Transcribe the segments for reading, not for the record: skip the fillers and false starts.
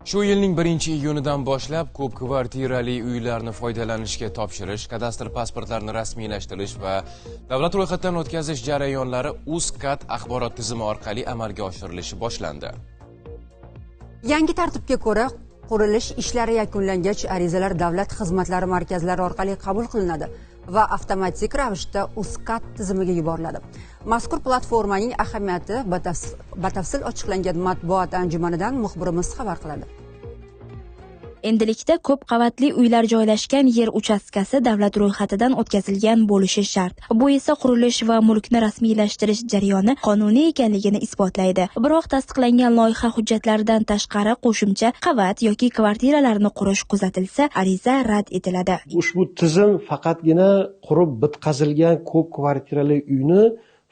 Shu yilning 1-iyunidan boshlab ko'p kvartirali uylarni foydalanishga topshirish, kadastr pasportlarini rasmiylashtirish va davlat ro'yxatidan o'tkazish jarayonlari UzCAD axborot tizimi orqali amalga oshirilishi boshlandi. Yangi tartibga ko'ra, qurilish ishlari yakunlangach, arizalar davlat xizmatlari markazlari orqali qabul qilinadi va avtomatik ravishda UzCAD tizimiga yuboriladi. Mazkur platformaning ahamiyati batafsil ochiqlangan matbuot anjumanidan muxbirimiz xabar qiladi. Endilikda ko'p qavatli uylar joylashgan yer uchastkasi davlat ro'yxatidan o'tkazilgan bo'lishi shart. Bu esa qurilish va mulkni rasmiylashtirish jarayoni qonuniy ekanligini isbotlaydi. Biroq tasdiqlangan loyiha hujjatlaridan tashqari qo'shimcha qavat yoki kvartiralarni qurish kuzatilsa, ariza rad etiladi. Ushbu tizim faqatgina qurib bitqazilgan ko'p kvartirali uyni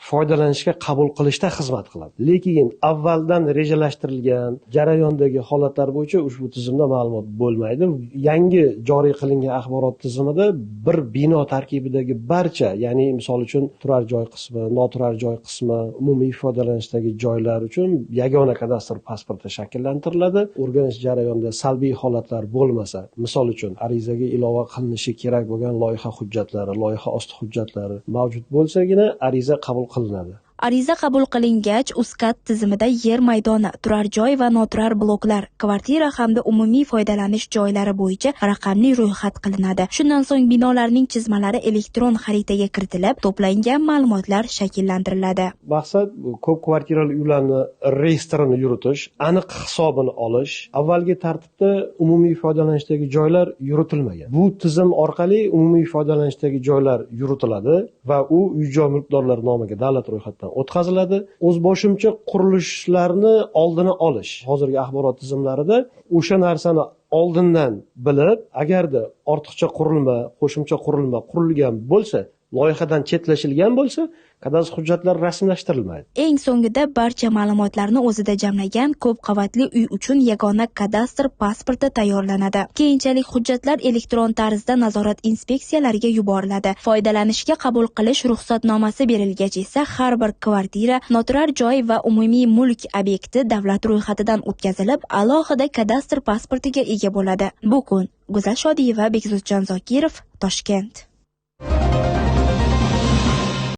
foydalanishga qabul qilishda xizmat qiladi. Lekin avvaldan rejalashtirilgan jarayondagi holatlar bo'yicha ushbu tizimda ma'lumot bo'lmaydi. Yangi joriy qilingan axborot tizimida bir bino tarkibidagi barcha, ya'ni misol uchun turar joy qismi, noturar joy qismi, umumiy foydalanishdagi joylar uchun yagona kadastr pasporti shakllantiriladi. O'rganish jarayonida salbiy holatlar bo'lmasa, misol uchun arizaga ilova qilinishi kerak bo'lgan loyiha hujjatlari, loyiha osti hujjatlari mavjud bo'lsagina ariza qabul qilinadi. Ariza qabul qilingach, UzCAD tizimida yer maydoni, turar joy va noturar bloklar, kvartira hamda umumiy foydalanish joylari bo'yicha raqamli ro'yxat qilinadi. Shundan so'ng binolarning chizmalari elektron xaritaga kiritilib, to'plangan ma'lumotlar shakllantiriladi. Maqsad ko'p kvartirali uylarni reyestrini yuritish, aniq hisobini olish. Avvalgi tartibda umumiy foydalanishdagi joylar yuritilmagan. Bu tizim orqali umumiy foydalanishdagi joylar yuritiladi va u uy-joy mulkdorlari nomiga davlat ro'yxatidan o'tkaziladi. O'zboshimcha qurilishlarni oldini olish. Hozirgi axborot tizimlarida o'sha narsani oldindan bilib, agarda ortiqcha qurilma, qo'shimcha qurilma qurilgan bo'lsa, loyihadan chetlashilgan bo'lsa, kadastr hujjatlari rasmiylashtirilmaydi. Eng so'ngida barcha ma'lumotlarni o'zida jamlagan ko'p qavatli uy uchun yagona kadastr pasporti tayyorlanadi. Keyinchalik hujjatlar elektron tarzda nazorat inspeksiyalariga yuboriladi. Foydalanishga qabul qilish ruxsatnomasi berilgach esa har bir kvartira, noturar joy va umumiy mulk obyekti davlat ro'yxatidan o'tkazilib, alohida kadastr pasportiga ega bo'ladi. Bu kun Go'zal Shodiyeva, Bekzodjon Zokirov, Toshkent.